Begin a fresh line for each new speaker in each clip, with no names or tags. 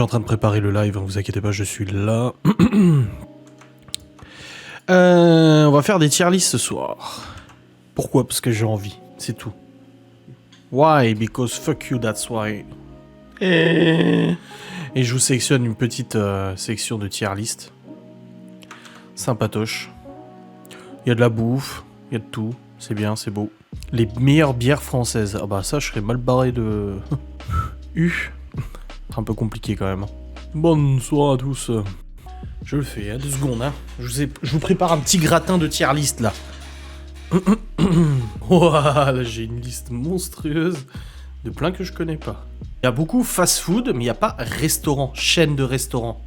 en train de préparer le live, hein, vous inquiétez pas, je suis là. On va faire des tier lists ce soir. Pourquoi? Parce que j'ai envie, c'est tout. Why? Because fuck you, that's why. Et je vous sélectionne une petite section de tier list. Sympatoche. Il y a de la bouffe, il y a de tout. C'est bien, c'est beau. Les meilleures bières françaises. Ah bah ça, je serais mal barré de... C'est un peu compliqué quand même. Bonsoir à tous. Je le fais, hein, 2 secondes. Hein. Je vous prépare un petit gratin de tier list là. Voilà, j'ai une liste monstrueuse de plein que je connais pas. Il y a beaucoup fast-food, mais il n'y a pas restaurant, chaîne de restaurants.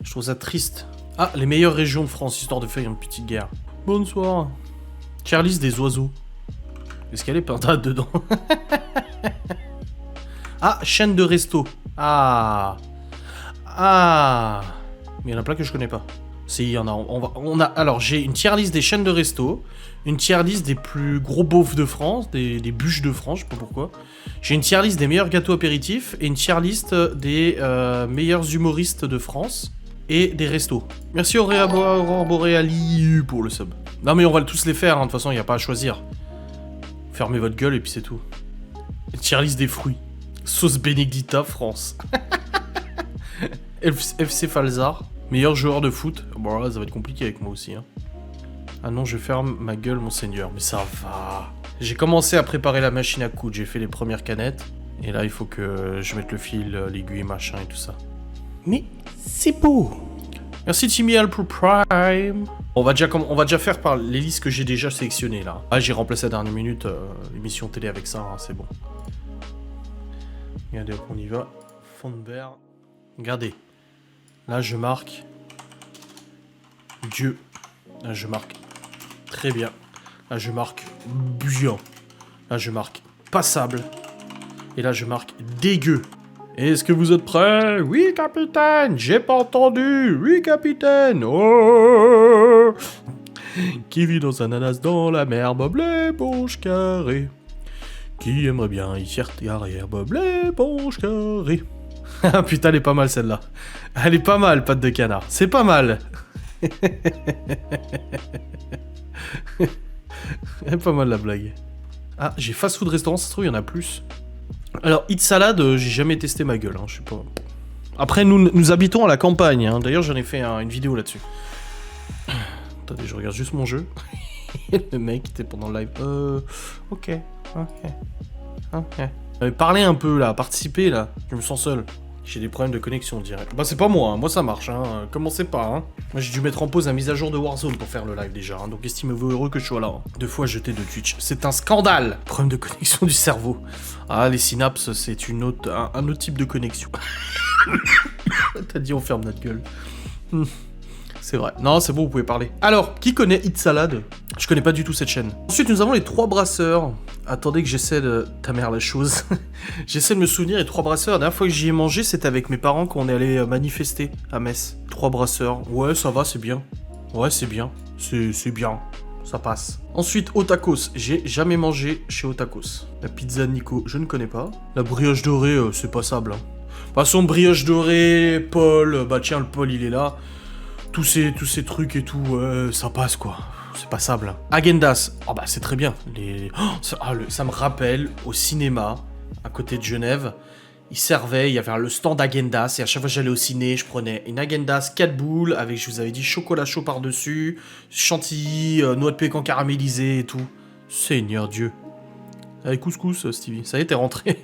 Je trouve ça triste. Ah, les meilleures régions de France, histoire de faire une petite guerre. Bonsoir. Tier list des oiseaux. Est-ce qu'elle est pintade dedans? Ah, chaîne de resto. Ah. Mais il y en a plein que je connais pas. Si, il y en a. Alors, j'ai une tier list des chaînes de resto, une tier list des plus gros beaufs de France, des bûches de France, je sais pas pourquoi. J'ai une tier list des meilleurs gâteaux apéritifs et une tier list des meilleurs humoristes de France et des restos. Merci Aurore Boreali pour le sub. Non mais on va tous les faire, hein. De toute façon, il n'y a pas à choisir. Fermez votre gueule et puis c'est tout. Tier list des fruits. Sauce Benedicta, France. FC Falzar, meilleur joueur de foot. Bon là, ça va être compliqué avec moi aussi. Hein. Ah non, je ferme ma gueule, monseigneur. Mais ça va. J'ai commencé à préparer la machine à coudre. J'ai fait les premières canettes. Et là, il faut que je mette le fil, l'aiguille, machin et tout ça. Mais c'est beau. Merci Timmy Al pour Prime. On va déjà faire par les listes que j'ai déjà sélectionnées là. Ah, j'ai remplacé à la dernière minute l'émission télé avec ça, hein, c'est bon. Regardez, on y va. Fond de vert. Regardez. Là, je marque Dieu. Là, je marque très bien. Là, je marque bien. Là, je marque passable. Et là, je marque dégueu. Est-ce que vous êtes prêts? Oui, capitaine. J'ai pas entendu. Oui, capitaine. Oh. Qui vit dans un ananas dans la mer, Bob l'éponge carré. Qui aimerait bien y faire arrière, Bob l'éponge carré. Ah putain, elle est pas mal celle-là. Elle est pas mal, patte de canard. C'est pas mal. Elle est pas mal la blague. Ah, j'ai fast food restaurant, ça se trouve, il y en a plus. Alors, Hit Salad, j'ai jamais testé ma gueule, hein, je sais pas. Après, nous habitons à la campagne, hein. D'ailleurs, j'en ai fait une vidéo là-dessus. Attendez, je regarde juste mon jeu. Le mec était pendant le live. Ok. Parlez un peu là, participez là. Je me sens seul. J'ai des problèmes de connexion, on dirait. Bah c'est pas moi, hein. Moi ça marche, hein. Commencez pas, hein. Moi j'ai dû mettre en pause la mise à jour de Warzone pour faire le live déjà, hein. Donc estimez-vous heureux que je sois là. Hein. 2 fois jeté de Twitch. C'est un scandale. Problème de connexion du cerveau. Ah, les synapses, c'est un autre type de connexion. T'as dit on ferme notre gueule. C'est vrai. Non, c'est bon, vous pouvez parler. Alors, qui connaît Hit Salad? Je connais pas du tout cette chaîne. Ensuite, nous avons les 3 brasseurs. Attendez que j'essaie de... Ta mère, la chose. J'essaie de me souvenir, les 3 brasseurs. La dernière fois que j'y ai mangé, c'était avec mes parents quand on est allé manifester à Metz. 3 brasseurs. Ouais, ça va, c'est bien. Ouais, c'est bien. C'est bien. Ça passe. Ensuite, Otakos. J'ai jamais mangé chez Otakos. La pizza Nico, je ne connais pas. La brioche dorée, c'est passable. Hein. De toute façon, brioche dorée, Paul. Bah tiens, le Paul, il est là. Tous ces trucs et tout, ça passe quoi. C'est passable. Agendas, oh bah c'est très bien. Ça me rappelle au cinéma, à côté de Genève, ils servaient, il y avait le stand Agendas, et à chaque fois que j'allais au ciné, je prenais une Agendas 4 boules, avec, je vous avais dit, chocolat chaud par-dessus, chantilly, noix de pécan caramélisée et tout. Seigneur Dieu. Avec couscous, Stevie. Ça y est, t'es rentré.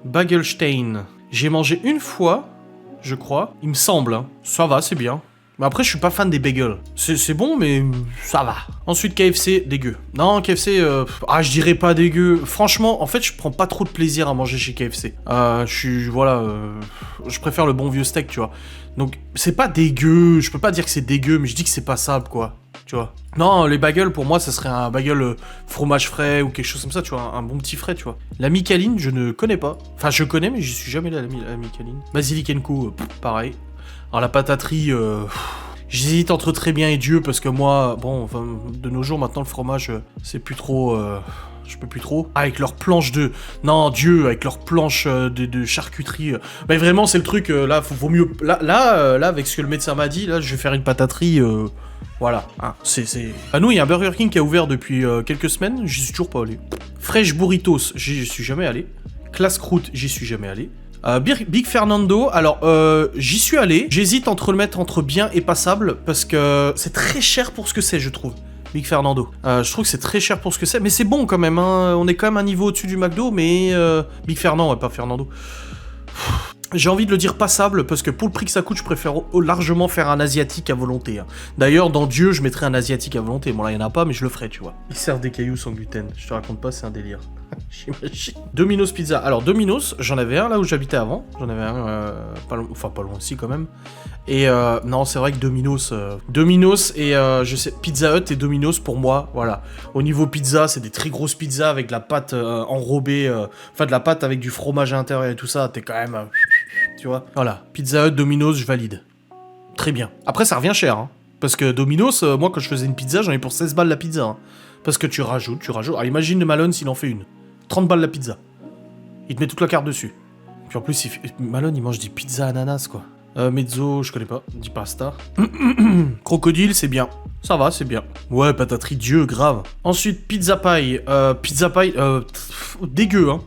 Bagelstein. J'ai mangé une fois, je crois. Il me semble, hein. Ça va, c'est bien. Mais après, je suis pas fan des bagels. C'est bon, mais ça va. Ensuite, KFC, dégueu. Non, KFC, je dirais pas dégueu. Franchement, en fait, je prends pas trop de plaisir à manger chez KFC. Je préfère le bon vieux steak, tu vois. Donc, c'est pas dégueu. Je peux pas dire que c'est dégueu, mais je dis que c'est passable, quoi. Tu vois. Non, les bagels, pour moi, ça serait un bagel fromage frais ou quelque chose comme ça, tu vois. Un bon petit frais, tu vois. La Micaline, je ne connais pas. Enfin, je connais, mais j'y suis jamais allé à la Micaline. Basilic & Co, pareil. Alors, la pataterie, J'hésite entre très bien et Dieu, parce que moi, bon, enfin, de nos jours, maintenant, le fromage, c'est plus trop... je peux plus trop. Ah, avec leurs planches de... Non, Dieu, avec leurs planches de charcuterie. Mais vraiment, c'est le truc, là, vaut mieux... Là, avec ce que le médecin m'a dit, là, je vais faire une pataterie... Voilà, hein, c'est... Ah, nous, il y a un Burger King qui a ouvert depuis quelques semaines, j'y suis toujours pas allé. Fresh Burritos, j'y suis jamais allé. Classe Croûte, j'y suis jamais allé. Big Fernando, alors j'y suis allé. J'hésite entre le mettre entre bien et passable parce que c'est très cher pour ce que c'est, je trouve. Big Fernando. Je trouve que c'est très cher pour ce que c'est, mais c'est bon quand même. Hein. On est quand même un niveau au-dessus du McDo, mais Big Fernand, ouais, pas Fernando. J'ai envie de le dire passable parce que pour le prix que ça coûte, je préfère largement faire un asiatique à volonté. Hein. D'ailleurs, dans Dieu, je mettrais un asiatique à volonté. Bon, là, il n'y en a pas, mais je le ferai, tu vois. Ils servent des cailloux sans gluten. Je te raconte pas, c'est un délire. J'imagine. Domino's Pizza. Alors, Domino's, j'en avais un là où j'habitais avant. J'en avais un, pas loin aussi quand même. Et non, c'est vrai que Domino's et je sais, Pizza Hut et Domino's pour moi, voilà. Au niveau pizza, c'est des très grosses pizzas avec de la pâte enrobée, enfin de la pâte avec du fromage à l'intérieur et tout ça. T'es quand même, tu vois. Voilà, Pizza Hut, Domino's, je valide. Très bien. Après, ça revient cher, hein. Parce que Domino's, moi quand je faisais une pizza, j'en ai pour 16 balles la pizza. Hein. Parce que tu rajoutes. Alors imagine le Malone s'il en fait une. 30 balles la pizza. Il te met toute la carte dessus. Puis en plus, Malone, il mange des pizzas ananas, quoi. Mezzo, je connais pas. Di pasta. Crocodile, c'est bien. Ça va, c'est bien. Ouais, pataterie Dieu, grave. Ensuite, Pizza Pie. Dégueu, hein.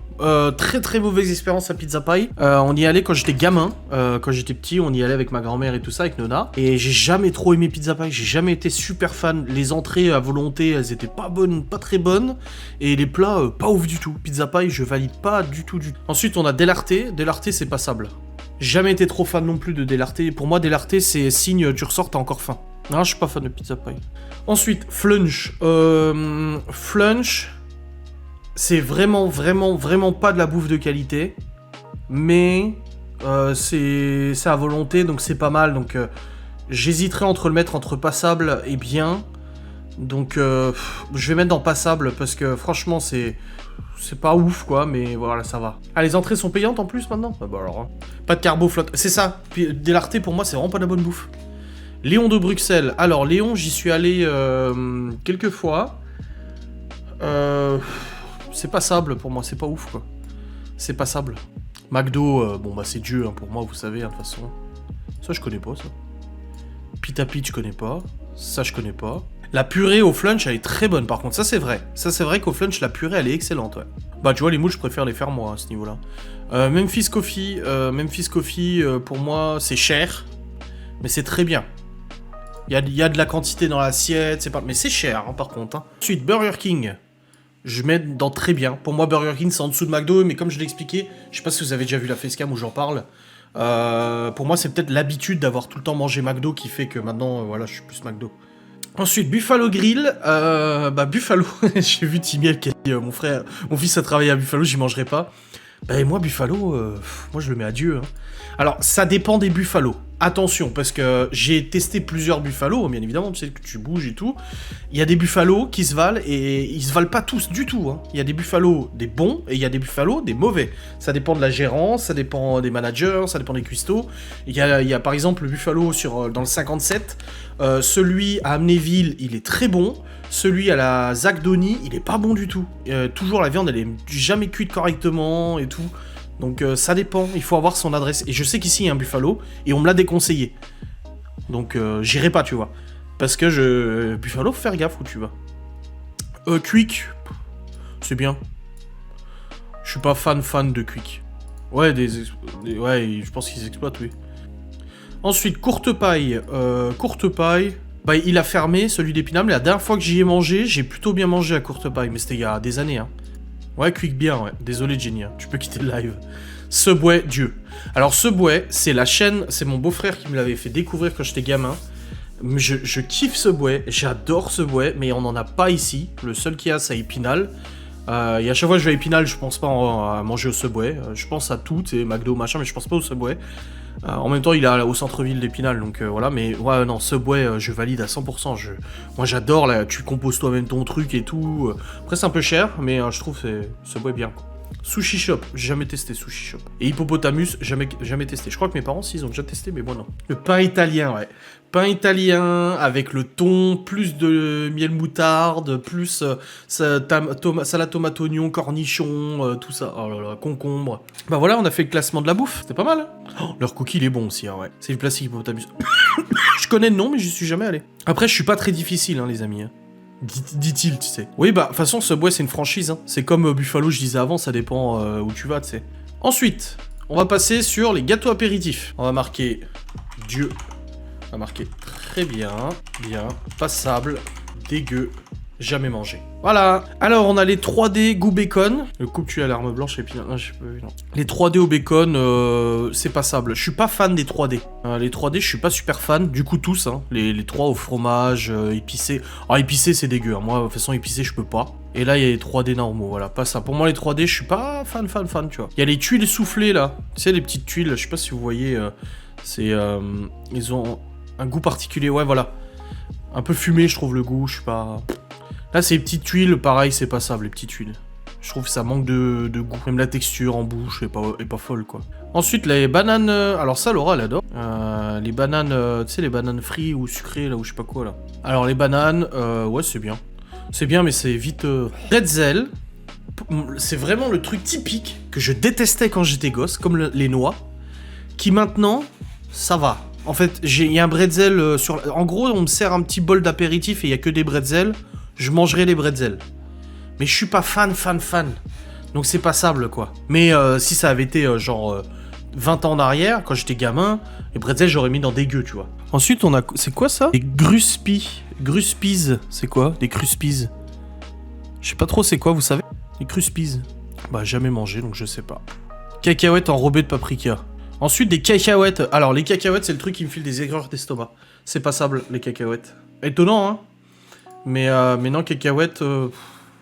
Très très mauvaise expérience à Pizza Pie. On y allait quand j'étais gamin, quand j'étais petit, on y allait avec ma grand-mère et tout ça, avec Nona. Et j'ai jamais trop aimé Pizza Pie, j'ai jamais été super fan. Les entrées à volonté, elles étaient pas bonnes, pas très bonnes. Et les plats, pas ouf du tout. Pizza Pie, je valide pas du tout. Ensuite, on a Dell'Arte. Dell'Arte, c'est passable. Jamais été trop fan non plus de Dell'Arte. Pour moi, Dell'Arte, c'est signe tu ressors, t'as encore faim. Non, je suis pas fan de Pizza Pie. Ensuite, Flunch. Flunch... C'est vraiment pas de la bouffe de qualité, mais c'est à volonté, donc c'est pas mal. Donc j'hésiterai entre le mettre entre passable et bien. Donc je vais mettre dans passable parce que franchement c'est pas ouf quoi, mais voilà, ça va. Ah, les entrées sont payantes en plus maintenant. Ah bah alors, hein. Pas de carbo flotte, c'est ça. Puis Dell'Arte pour moi c'est vraiment pas de la bonne bouffe. Léon de Bruxelles. Alors Léon, j'y suis allé quelques fois. C'est passable pour moi, c'est pas ouf quoi. C'est passable. McDo, bon bah c'est Dieu hein, pour moi, vous savez, hein, de toute façon. Ça je connais pas ça. Pita Pit je connais pas. Ça je connais pas. La purée au flunch elle est très bonne par contre, ça c'est vrai. Ça c'est vrai qu'au flunch la purée elle est excellente, ouais. Bah tu vois les moules je préfère les faire moi à ce niveau là. Memphis Coffee, pour moi c'est cher. Mais c'est très bien. Il y a de la quantité dans l'assiette, c'est pas... mais c'est cher hein, par contre. Hein. Ensuite Burger King. Je mets dans très bien. Pour moi, Burger King, c'est en dessous de McDo, mais comme je l'ai expliqué, je sais pas si vous avez déjà vu la facecam où j'en parle. Pour moi, c'est peut-être l'habitude d'avoir tout le temps mangé McDo qui fait que maintenant, voilà, je suis plus McDo. Ensuite, Buffalo Grill. Buffalo, j'ai vu Timiel qui a dit mon fils a travaillé à Buffalo, j'y mangerai pas. Bah, moi, Buffalo, moi, je le mets à Dieu. Hein. Alors, ça dépend des Buffalo. Attention, parce que j'ai testé plusieurs Buffalo, bien évidemment, tu sais que tu bouges et tout. Il y a des Buffalo qui se valent, et ils se valent pas tous du tout. Hein. Il y a des Buffalo des bons, et il y a des Buffalo des mauvais. Ça dépend de la gérance, ça dépend des managers, ça dépend des cuistots. Il y a par exemple le Buffalo dans le 57. Celui à Amnéville, il est très bon. Celui à la Zagdoni, il est pas bon du tout. Toujours la viande, elle est jamais cuite correctement et tout. Donc ça dépend, il faut avoir son adresse. Et je sais qu'ici il y a un Buffalo, et on me l'a déconseillé. Donc j'irai pas, tu vois. Parce que Buffalo, faut faire gaffe où tu vas. Quick, c'est bien. Je suis pas fan de Quick. Ouais, ouais, je pense qu'ils exploitent, oui. Ensuite, Courte Paille. Bah, il a fermé, celui d'Épinal, mais la dernière fois que j'y ai mangé, j'ai plutôt bien mangé à Courte Paille, mais c'était il y a des années, hein. Ouais, Quick bien, ouais. Désolé, Jenny, hein. Tu peux quitter le live. Subway, Dieu. Alors, Subway, c'est la chaîne, c'est mon beau-frère qui me l'avait fait découvrir quand j'étais gamin. Je kiffe Subway, j'adore Subway, mais on n'en a pas ici. Le seul qu'il y a, c'est à Épinal. Et à chaque fois que je vais à Épinal, je pense pas à manger au Subway. Je pense à tout, et McDo, machin, mais je pense pas au Subway. En même temps, il est au centre-ville d'Épinal, donc voilà. Mais ouais, non, Subway, je valide à 100%. Moi, j'adore, là, tu composes toi-même ton truc et tout. Après, c'est un peu cher, mais je trouve que Subway bien. Sushi Shop, j'ai jamais testé Sushi Shop. Et Hippopotamus, jamais testé. Je crois que mes parents, si, ils ont déjà testé, mais moi non. Le pain italien, ouais. Pain italien avec le thon, plus de miel moutarde, plus salade tomate oignon, cornichon, tout ça. Oh là là, concombre. Bah voilà, on a fait le classement de la bouffe. C'était pas mal, hein. Oh, leur cookie, il est bon aussi, hein, ouais. C'est le classique Hippopotamus. Je connais le nom, mais j'y suis jamais allé. Après, je suis pas très difficile, hein, les amis. Hein. Dit-il, tu sais. Oui, bah, de toute façon, Subway, c'est une franchise. Hein. C'est comme Buffalo, je disais avant, ça dépend où tu vas, tu sais. Ensuite, on va passer sur les gâteaux apéritifs. On va marquer Dieu. On va marquer très bien, bien, passable, dégueu, jamais mangé. Voilà. Alors, on a les 3D goût bacon. Le coupe tu as l'arme blanche et puis non, je sais pas, non. Les 3D au bacon, c'est passable. Je suis pas fan des 3D. Les 3D, je suis pas super fan. Du coup, tous, hein. Les 3 au fromage, épicé. Alors, épicé, c'est dégueu. Hein. Moi, de toute façon, épicé, je peux pas. Et là, il y a les 3D normaux. Voilà, pas ça. Pour moi, les 3D, je suis pas fan, tu vois. Il y a les tuiles soufflées, là. Tu sais, les petites tuiles. Je sais pas si vous voyez. C'est. Ils ont un goût particulier. Ouais, voilà. Un peu fumé, je trouve, le goût. Je suis pas. Là, c'est les petites tuiles, pareil, c'est passable, les petites tuiles. Je trouve que ça manque de goût. Même la texture en bouche est pas folle, quoi. Ensuite, les bananes... Alors ça, Laura, elle adore. Les bananes, tu sais, les bananes frites ou sucrées, là, ou je sais pas quoi, là. Alors, les bananes, ouais, c'est bien. C'est bien, mais c'est vite... Bretzel, c'est vraiment le truc typique que je détestais quand j'étais gosse, comme les noix, qui maintenant, ça va. En fait, il y a un bretzel sur... En gros, on me sert un petit bol d'apéritif et il y a que des bretzels. Je mangerai les bretzels. Mais je suis pas fan. Donc c'est passable, quoi. Mais si ça avait été genre 20 ans en arrière, quand j'étais gamin, les bretzels, j'aurais mis dans dégueu, tu vois. Ensuite, on a... C'est quoi, ça? Des gruspies. Gruspies, c'est quoi? Des cruspies. Je sais pas trop c'est quoi, vous savez? Des cruspies. Bah, jamais mangé, donc je sais pas. Cacahuètes enrobées de paprika. Ensuite, des cacahuètes. Alors, les cacahuètes, c'est le truc qui me file des aigreurs d'estomac. C'est passable, les cacahuètes. Étonnant, hein? Mais non, cacahuètes,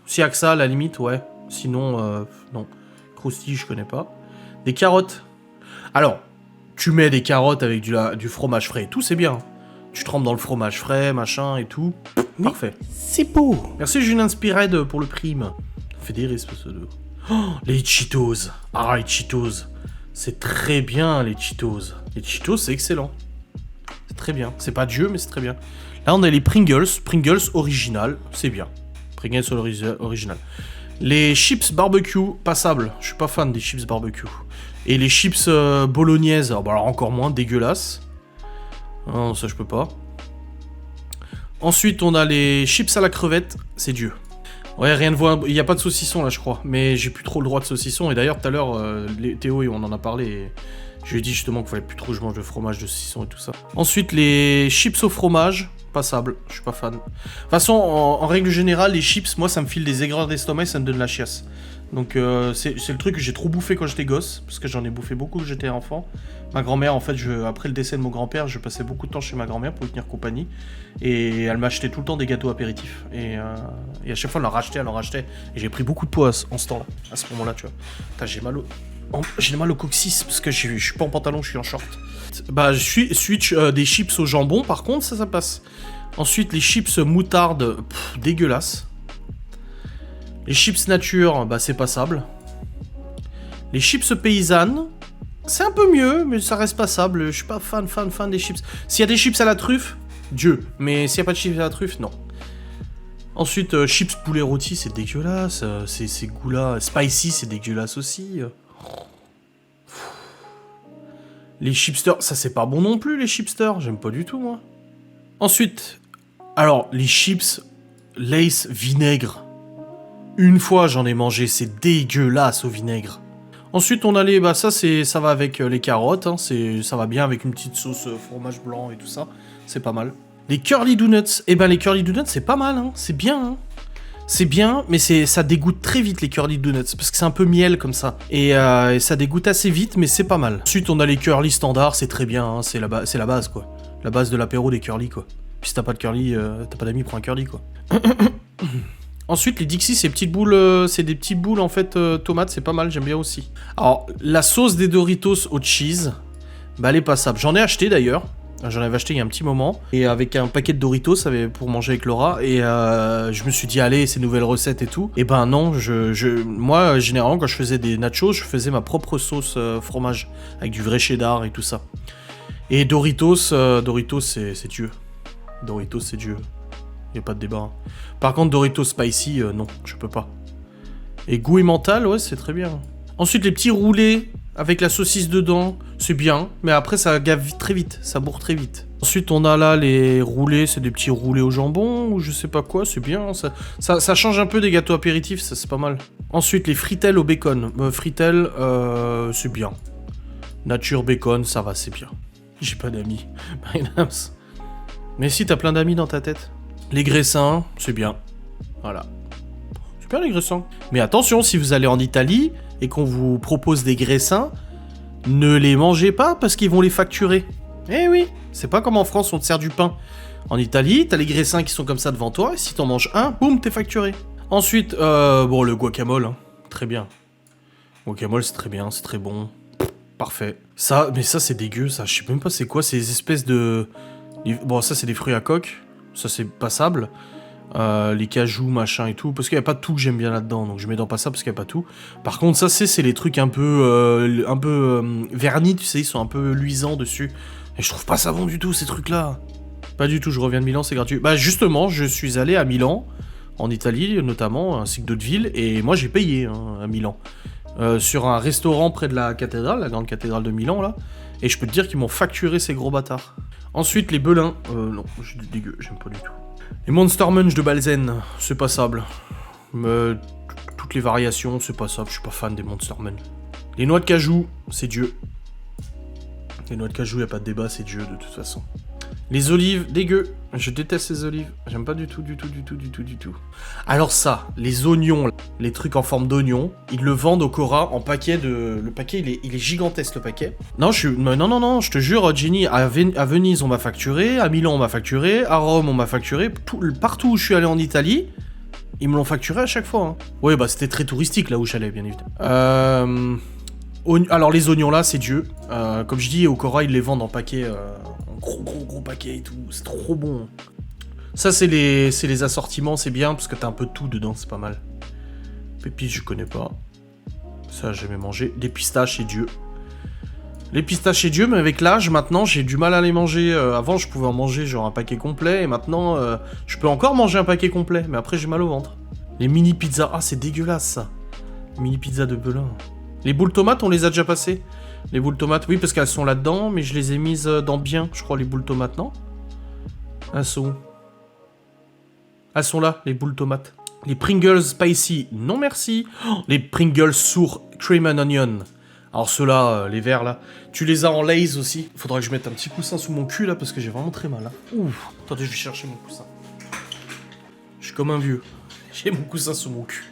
s'il y a que ça, à la limite, ouais. Sinon, non. Croustille, je connais pas. Des carottes. Alors, tu mets des carottes avec du fromage frais et tout, c'est bien. Tu trempes dans le fromage frais, machin et tout. Oui, parfait. C'est beau. Merci Julien Spired pour le prime. Fait des risques, ce de... Oh, les Cheetos. Ah, les Cheetos. C'est très bien, les Cheetos. Les Cheetos, c'est excellent. C'est très bien. C'est pas Dieu, mais c'est très bien. Là, on a les Pringles. Pringles original, c'est bien. Pringles original. Les chips barbecue, passable. Je suis pas fan des chips barbecue. Et les chips bolognaises, alors encore moins, dégueulasse. Non, ça je peux pas. Ensuite, on a les chips à la crevette, c'est Dieu. Ouais, rien de voir. Il n'y a pas de saucisson là, je crois. Mais j'ai plus trop le droit de saucisson. Et d'ailleurs, tout à l'heure, Théo, on en a parlé. Et je lui ai dit justement qu'il fallait plus trop que je mange de fromage, de saucisson et tout ça. Ensuite, les chips au fromage. Passable, je suis pas fan. De toute façon, en règle générale, les chips, moi, ça me file des aigreurs d'estomac et ça me donne la chiasse. Donc, c'est le truc que j'ai trop bouffé quand j'étais gosse, parce que j'en ai bouffé beaucoup quand j'étais enfant. Ma grand-mère, en fait, après le décès de mon grand-père, je passais beaucoup de temps chez ma grand-mère pour lui tenir compagnie. Et elle m'achetait tout le temps des gâteaux apéritifs. Et à chaque fois, elle en rachetait. Et j'ai pris beaucoup de poids à ce temps-là, à ce moment-là, tu vois. Putain, j'ai mal au coccyx, parce que je suis pas en pantalon, je suis en short. Bah, je switch des chips au jambon, par contre, ça passe. Ensuite, les chips moutarde, dégueulasse. Les chips nature, bah, c'est passable. Les chips paysannes, c'est un peu mieux, mais ça reste passable. Je suis pas fan des chips. S'il y a des chips à la truffe, Dieu. Mais s'il y a pas de chips à la truffe, non. Ensuite, chips poulet rôti, c'est dégueulasse. Ces goûts-là. Spicy, c'est dégueulasse aussi. Les chipsters, ça c'est pas bon non plus, les chipsters. J'aime pas du tout, moi. Ensuite, alors, les chips Lay's vinaigre. Une fois, j'en ai mangé, c'est dégueulasse au vinaigre. Ensuite, on a les... Bah, ça va avec les carottes. Hein, ça va bien avec une petite sauce fromage blanc et tout ça. C'est pas mal. Les curly donuts. Eh ben, les curly donuts, c'est pas mal. Hein, c'est bien. Hein. C'est bien, mais ça dégoûte très vite les curly donuts, parce que c'est un peu miel comme ça. Et ça dégoûte assez vite, mais c'est pas mal. Ensuite, on a les curly standards, c'est très bien, hein, c'est la base, quoi. La base de l'apéro des curly, quoi. Puis si t'as pas de curly, t'as pas d'amis, prends un curly, quoi. Ensuite, les Dixie, c'est des petites boules, en fait, tomates, c'est pas mal, j'aime bien aussi. Alors, la sauce des Doritos au cheese, bah, elle est passable. J'en ai acheté, d'ailleurs. J'en avais acheté il y a un petit moment. Et avec un paquet de Doritos pour manger avec Laura. Et je me suis dit, allez, ces nouvelles recettes et tout. Et ben non, moi, généralement, quand je faisais des nachos, je faisais ma propre sauce fromage. Avec du vrai cheddar et tout ça. Et Doritos, c'est Dieu. Doritos, c'est Dieu. Y a pas de débat. Hein. Par contre, Doritos Spicy, non, je peux pas. Et goût et mental, ouais, c'est très bien. Ensuite, les petits roulés avec la saucisse dedans, c'est bien. Mais après, ça gave très vite, ça bourre très vite. Ensuite, on a là les roulés, c'est des petits roulés au jambon ou je sais pas quoi, c'est bien. Ça change un peu des gâteaux apéritifs, ça c'est pas mal. Ensuite, les frittelles au bacon. Frittelles, c'est bien. Nature bacon, ça va, c'est bien. J'ai pas d'amis. Mais si, t'as plein d'amis dans ta tête. Les graissins, c'est bien. Voilà. C'est bien les graissins. Mais attention, si vous allez en Italie et qu'on vous propose des graissins, ne les mangez pas parce qu'ils vont les facturer. Eh oui, c'est pas comme en France, on te sert du pain. En Italie, t'as les graissins qui sont comme ça devant toi, et si t'en manges un, boum, t'es facturé. Ensuite, bon, le guacamole, hein. Très bien. Guacamole, c'est très bien, c'est très bon. Parfait. Ça, mais ça, c'est dégueu, ça. Je sais même pas c'est quoi, c'est des espèces de... Bon, ça, c'est des fruits à coque. Ça, c'est passable. Les cajous, machin et tout. Parce qu'il n'y a pas tout que j'aime bien là-dedans. Donc, je mets dans pas ça parce qu'il n'y a pas tout. Par contre, ça, c'est les trucs un peu vernis, tu sais. Ils sont un peu luisants dessus. Et je trouve pas ça bon du tout, ces trucs-là. Pas du tout, je reviens de Milan, c'est gratuit. Bah, justement, je suis allé à Milan, en Italie, notamment, ainsi que d'autres villes. Et moi, j'ai payé, hein, à Milan. Sur un restaurant près de la cathédrale, la grande cathédrale de Milan, là. Et je peux te dire qu'ils m'ont facturé ces gros bâtards. Ensuite, les belins. Non, c'est dégueu, j'aime pas du tout. Les Monster Munch de Balzen, c'est passable. Toutes les variations, c'est passable. Je suis pas fan des Monster Munch. Les noix de cajou, c'est Dieu. Les noix de cajou, y a pas de débat, c'est Dieu de toute façon. Les olives, dégueu. Je déteste les olives. J'aime pas du tout. Alors ça, les oignons, les trucs en forme d'oignon, ils le vendent au Cora en paquet de... Le paquet, il est gigantesque, le paquet. Non, je te jure, Jenny, à Venise, on m'a facturé, à Milan, on m'a facturé, à Rome, on m'a facturé, partout où je suis allé en Italie, ils me l'ont facturé à chaque fois. Hein. Oui, bah c'était très touristique, là où j'allais, bien évidemment. Alors les oignons là, c'est Dieu. Comme je dis, au Cora, ils les vendent en paquet... gros paquet et tout, c'est trop bon. Ça c'est les assortiments, c'est bien parce que t'as un peu de tout dedans, c'est pas mal. Pépites je connais pas. Ça j'ai jamais mangé. Des pistaches et Dieu. Les pistaches et Dieu, mais avec l'âge maintenant j'ai du mal à les manger. Avant je pouvais en manger genre un paquet complet et maintenant je peux encore manger un paquet complet, mais après j'ai mal au ventre. Les mini pizzas, ah c'est dégueulasse ça. Mini pizza de Belin. Les boules tomates on les a déjà passées. Les boules tomates, oui, parce qu'elles sont là-dedans, mais je les ai mises dans bien, je crois, les boules tomates, non? Elles sont où? Elles sont là, les boules tomates. Les Pringles spicy, non merci. Oh, les Pringles sour cream and onion. Alors ceux-là, les verts, là, tu les as en Lay's aussi. Faudra que je mette un petit coussin sous mon cul, là, parce que j'ai vraiment très mal, là. Ouf, attendez, je vais chercher mon coussin. Je suis comme un vieux. J'ai mon coussin sous mon cul.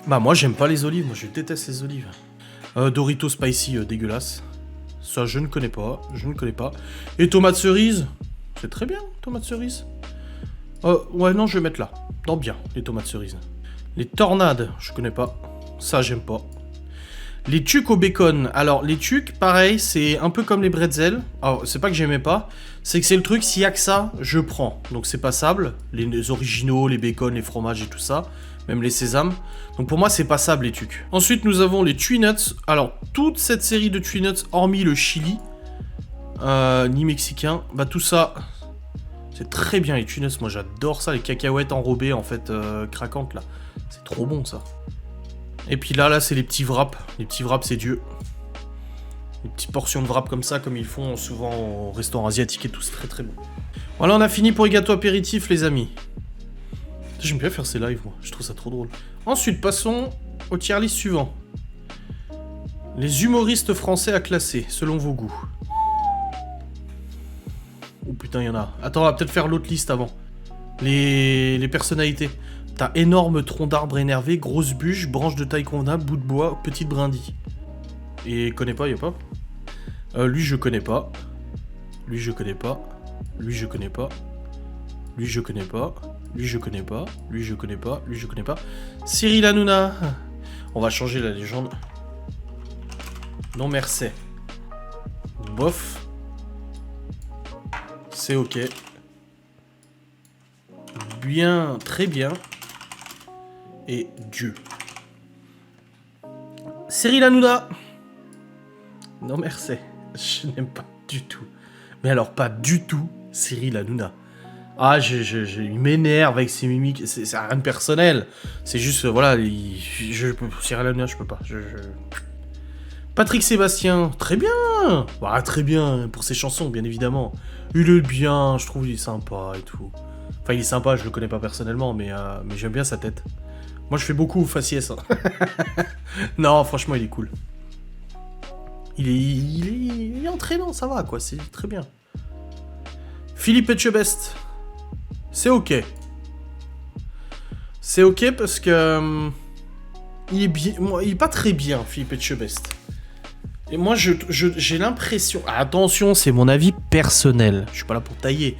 Bah moi, j'aime pas les olives, moi je déteste les olives. Doritos spicy, dégueulasse. Ça, je ne connais pas. Et tomates cerises, c'est très bien, tomates cerises. Ouais, non, je vais mettre là. Dans bien, les tomates cerises. Les tornades, je connais pas. Ça, j'aime pas. Les tucs au bacon. Alors, les tucs, pareil, c'est un peu comme les bretzels. Alors, c'est pas que j'aimais pas. C'est que c'est le truc, s'il y a que ça, je prends. Donc, c'est passable. Les originaux, les bacon, les fromages et tout ça. Même les sésames. Donc pour moi, c'est passable les tucs. Ensuite, nous avons les Tree Nuts. Alors, toute cette série de Tree Nuts, hormis le chili, ni mexicain, bah tout ça, c'est très bien les Tree Nuts. Moi, j'adore ça, les cacahuètes enrobées, en fait, craquantes, là. C'est trop bon, ça. Et puis là, c'est les petits wraps. Les petits wraps, c'est Dieu. Les petites portions de wraps comme ça, comme ils font souvent au restaurant asiatique et tout, c'est très très bon. Voilà, on a fini pour les gâteaux apéritifs, les amis. J'aime bien faire ces lives, moi. Je trouve ça trop drôle. Ensuite, passons au tier list suivant. Les humoristes français à classer, selon vos goûts. Oh putain, il y en a. Attends, on va peut-être faire l'autre liste avant. Les personnalités. T'as énorme tronc d'arbre énervé, grosse bûche, branche de taille convenable, bout de bois, petite brindille. Et connais pas, y'a pas. Lui, je connais pas. Lui, je connais pas. Lui, je connais pas. Lui, je connais pas. Lui, je connais pas. Lui, je connais pas. Lui, je connais pas. Cyril Hanouna. On va changer la légende. Non, merci. Bof. C'est ok. Bien, très bien. Et Dieu. Cyril Hanouna. Non merci. Je n'aime pas du tout. Mais alors pas du tout Cyril Hanouna. Ah, il m'énerve avec ses mimiques. C'est rien de personnel. C'est juste, voilà, Cyril Hanouna, je peux pas. Patrick Sébastien, très bien. Bah, très bien, pour ses chansons, bien évidemment. Il est bien, je trouve il est sympa et tout. Enfin, il est sympa, je le connais pas personnellement, mais j'aime bien sa tête. Moi, je fais beaucoup faciès. Hein. Non, franchement, il est cool. Il est entraînant, ça va, quoi. C'est très bien. Philippe Etchebest. C'est ok. C'est ok parce que... il est bien... il est pas très bien, Philippe Etchebest. Et moi, j'ai l'impression... Ah, attention, c'est mon avis personnel. Je suis pas là pour tailler.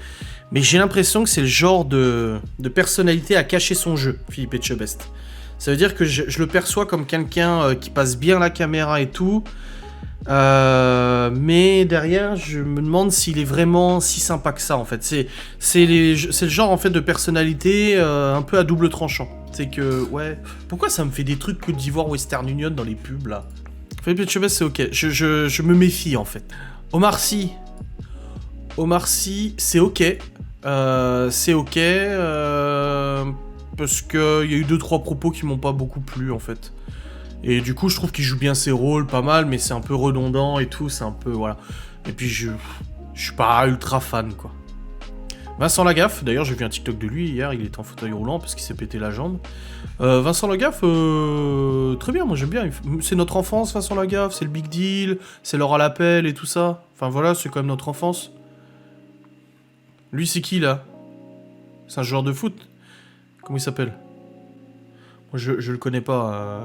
Mais j'ai l'impression que c'est le genre de personnalité à cacher son jeu, Philippe Etchebest. Ça veut dire que je le perçois comme quelqu'un qui passe bien la caméra et tout. Mais derrière, je me demande s'il est vraiment si sympa que ça, en fait. C'est le genre, en fait, de personnalité un peu à double tranchant. C'est que, ouais... Pourquoi ça me fait des trucs Côte d'Ivoire, Western Union dans les pubs, là? Philippe Etchebest, c'est ok. Je me méfie, en fait. Omar Sy, c'est ok. C'est ok. Parce qu'il y a eu 2-3 propos qui m'ont pas beaucoup plu, en fait. Et du coup, je trouve qu'il joue bien ses rôles, pas mal, mais c'est un peu redondant et tout, c'est un peu, voilà. Et puis, je suis pas ultra fan, quoi. Vincent Lagaffe, d'ailleurs, j'ai vu un TikTok de lui hier, il était en fauteuil roulant parce qu'il s'est pété la jambe. Vincent Lagaffe, très bien, moi j'aime bien. C'est notre enfance, Vincent Lagaffe, c'est le big deal, c'est l'heure à l'appel et tout ça. Enfin voilà, c'est quand même notre enfance. Lui, c'est qui, là? C'est un joueur de foot? Comment il s'appelle? Moi, je le connais pas.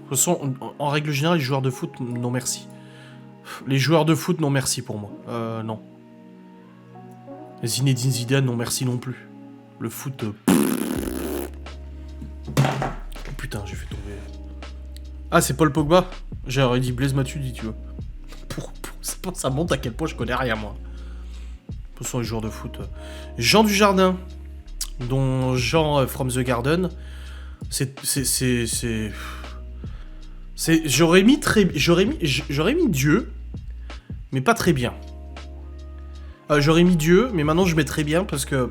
De toute façon, en règle générale, les joueurs de foot, non merci. Les joueurs de foot, non merci pour moi. Non. Zinedine Zidane, non merci non plus. Le foot... Oh putain, j'ai fait tomber... Ah, c'est Paul Pogba? J'aurais dit Blaise Matuidi, tu vois. Ça montre à quel point je connais rien, moi. Ce sont les joueurs de foot. Jean Dujardin, dont Jean from the Garden. J'aurais mis Dieu, mais pas très bien. J'aurais mis Dieu, mais maintenant je mets très bien parce que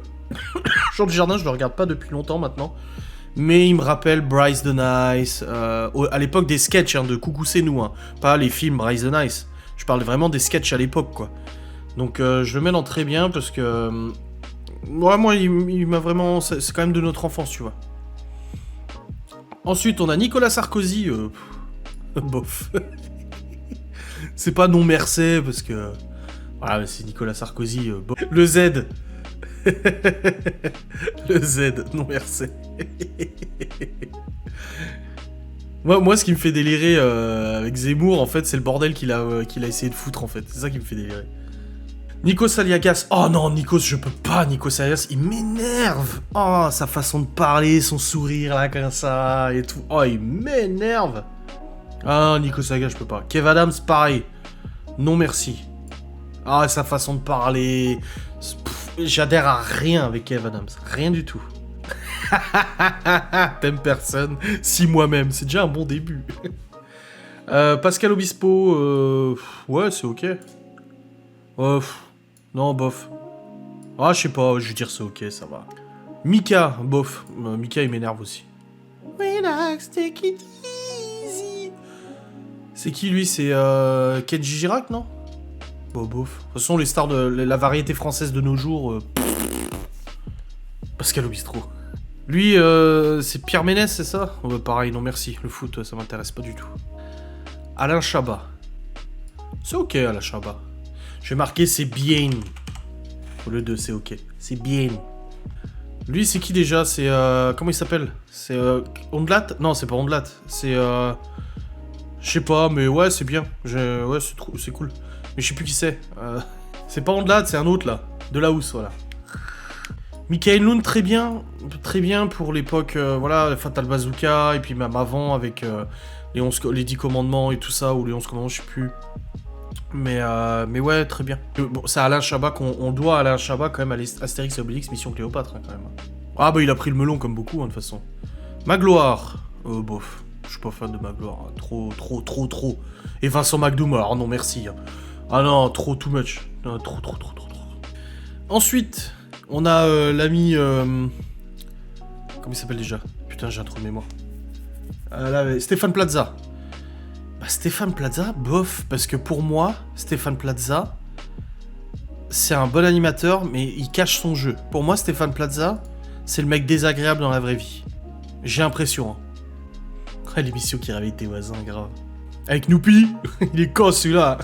Jean Dujardin, je le regarde pas depuis longtemps maintenant, mais il me rappelle Bryce the Nice, à l'époque des sketchs de Coucou c'est nous, hein, pas les films Bryce the Nice. Je parle vraiment des sketchs à l'époque, quoi. Donc je le mets dans très bien parce que moi il m'a vraiment, c'est quand même de notre enfance, tu vois. Ensuite, on a Nicolas Sarkozy. Bof. C'est pas non merci parce que... Voilà, c'est Nicolas Sarkozy. Le Z. Le Z, non merci. Moi, ce qui me fait délirer avec Zemmour, en fait, c'est le bordel qu'il a essayé de foutre, en fait. C'est ça qui me fait délirer. Nikos Aliagas. Oh non, Nikos, je peux pas. Nikos Aliagas, il m'énerve. Oh, sa façon de parler, son sourire, là, comme ça, et tout. Oh, il m'énerve. Ah, Nikos Aliagas, je peux pas. Kev Adams, pareil. Non, merci. Ah, sa façon de parler. J'adhère à rien avec Kev Adams. Rien du tout. T'aimes personne. Si moi-même. C'est déjà un bon début. Pascal Obispo. Ouais, c'est ok. Non, bof. Ah, je sais pas, je vais dire c'est ok, ça va. Mika, bof. Mika, il m'énerve aussi. Relax, take it easy. C'est qui, lui? C'est Kenji Girac, non? Bon, bof. De toute façon, les stars de la variété française de nos jours... Pascal Obispo. Lui, c'est Pierre Ménès, c'est ça? Pareil, non merci. Le foot, ça m'intéresse pas du tout. Alain Chabat. C'est ok, Alain Chabat. Je vais marquer c'est bien. Au lieu de c'est ok. C'est bien. Lui, c'est qui déjà? C'est comment il s'appelle? C'est Ondelat? Non, c'est pas Ondelat. C'est je sais pas, mais ouais, c'est bien. Ouais, c'est cool. Mais je sais plus qui c'est. C'est pas Ondelat, c'est un autre là. De la housse, voilà. Michael Lund, très bien pour l'époque, voilà, Fatal Bazooka, et puis même avant avec les 10 commandements et tout ça, ou les 11 commandements, je sais plus. Mais ouais, très bien. Bon, c'est Alain Chabat on doit à Alain Chabat quand même à Astérix et Obélix Mission Cléopâtre, hein, quand même. Ah bah il a pris le melon comme beaucoup, hein, de toute façon. Magloire. Bof. Je suis pas fan de Magloire. Hein. Trop. Et Vincent McDoom, alors non, merci. Hein. Ah non, trop, too much. Non, trop. Ensuite, on a l'ami... Comment il s'appelle déjà? Putain, j'ai un trou de mémoire. Là, Stéphane Plaza. Bah, Stéphane Plaza, bof, parce que pour moi, Stéphane Plaza, c'est un bon animateur, mais il cache son jeu. Pour moi, Stéphane Plaza, c'est le mec désagréable dans la vraie vie. J'ai l'impression. Hein. Ah, l'émission qui réveille tes voisins, grave. Avec Noupi, il est con celui-là.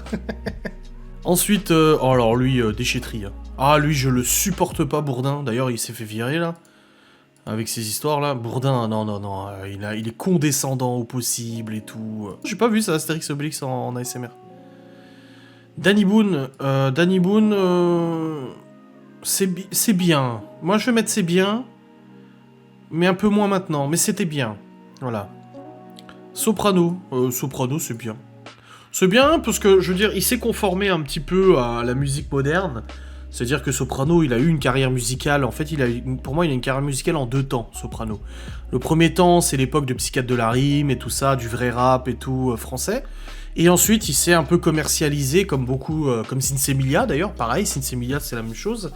Ensuite, oh alors lui, déchetterie. Hein. Ah, lui, je le supporte pas, Bourdin. D'ailleurs, il s'est fait virer, là. Avec ces histoires-là. Bourdin, non. Il est condescendant au possible et tout. J'ai pas vu ça, Astérix Obélix en ASMR. Danny Boone, c'est bien. Moi, je vais mettre c'est bien. Mais un peu moins maintenant. Mais c'était bien. Voilà. Soprano, c'est bien. C'est bien parce que, je veux dire, il s'est conformé un petit peu à la musique moderne. C'est-à-dire que Soprano, il a eu une carrière musicale. En fait, pour moi, il a une carrière musicale en 2 temps, Soprano. Le premier temps, c'est l'époque de Psychiatre de la rime et tout ça, du vrai rap et tout français. Et ensuite, il s'est un peu commercialisé, comme beaucoup, comme Sinsemilia d'ailleurs. Pareil, Sinsemilia, c'est la même chose.